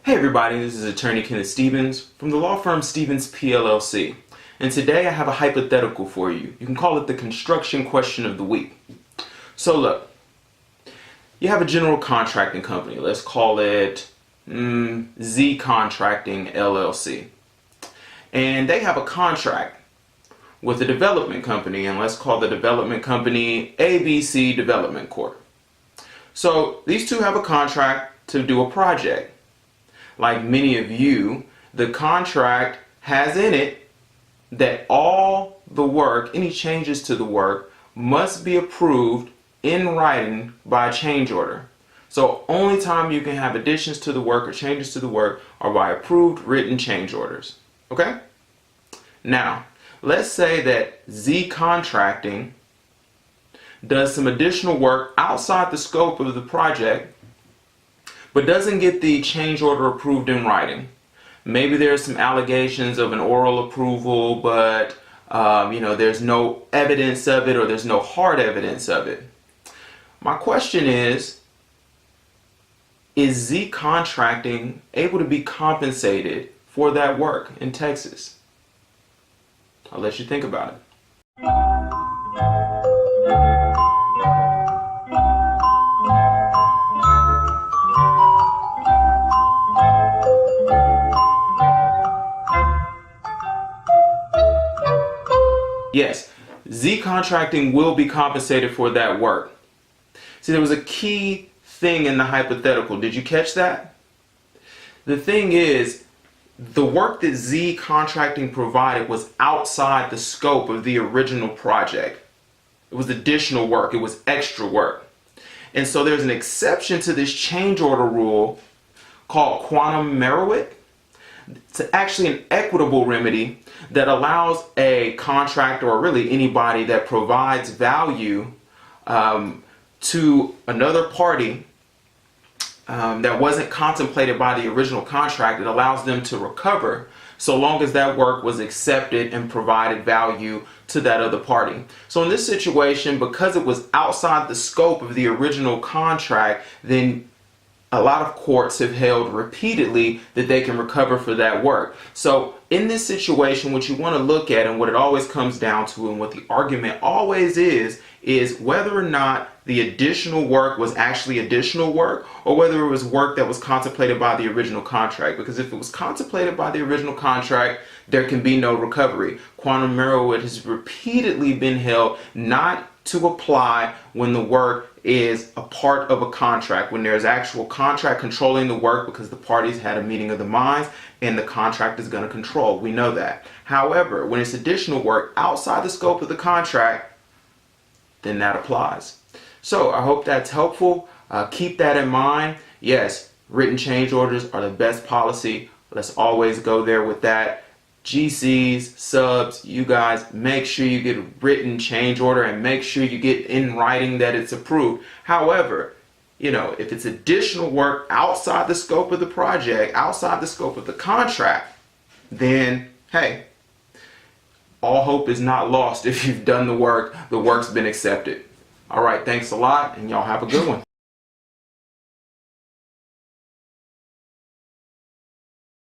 Hey everybody, this is attorney Kenneth Stevens from the law firm Stevens PLLC. And today I have a hypothetical for you. You can call it the construction question of the week. So look, you have a general contracting company. Let's call it Z Contracting LLC. And they have a contract with a development company, and let's call the development company ABC Development Corp. So these two have a contract to do a project. Like many of you, the contract has in it that all the work, any changes to the work, must be approved in writing by a change order. So only time you can have additions to the work or changes to the work are by approved written change orders. Okay? Now, let's say that Z Contracting does some additional work outside the scope of the project, but doesn't get the change order approved in writing. Maybe there's some allegations of an oral approval, but there's no evidence of it, or there's no hard evidence of it. My question is Z Contracting able to be compensated for that work in Texas? I'll let you think about it. Yes, Z Contracting will be compensated for that work. See, there was a key thing in the hypothetical. Did you catch that? The thing is, the work that Z Contracting provided was outside the scope of the original project. It was additional work. It was extra work. And so there's an exception to this change order rule called quantum meruit. It's actually an equitable remedy that allows a contractor, or really anybody that provides value to another party that wasn't contemplated by the original contract. It allows them to recover so long as that work was accepted and provided value to that other party. So in this situation, because it was outside the scope of the original contract, then a lot of courts have held repeatedly that they can recover for that work. So in this situation, what you want to look at, and what it always comes down to, and what the argument always is whether or not the additional work was actually additional work, or whether it was work that was contemplated by the original contract. Because if it was contemplated by the original contract, there can be no recovery. Quantum meruit has repeatedly been held not to apply when the work is a part of a contract, when there's actual contract controlling the work, because the parties had a meeting of the minds and the contract is going to control. We know that. However, when it's additional work outside the scope of the contract, then that applies. So I hope that's helpful. Keep that in mind. Yes, written change orders are the best policy. Let's always go there with that. GCs, subs, you guys, make sure you get a written change order and make sure you get in writing that it's approved. However, if it's additional work outside the scope of the project, outside the scope of the contract, then hey, all hope is not lost. If you've done the work, the work's been accepted. All right, thanks a lot, and y'all have a good one.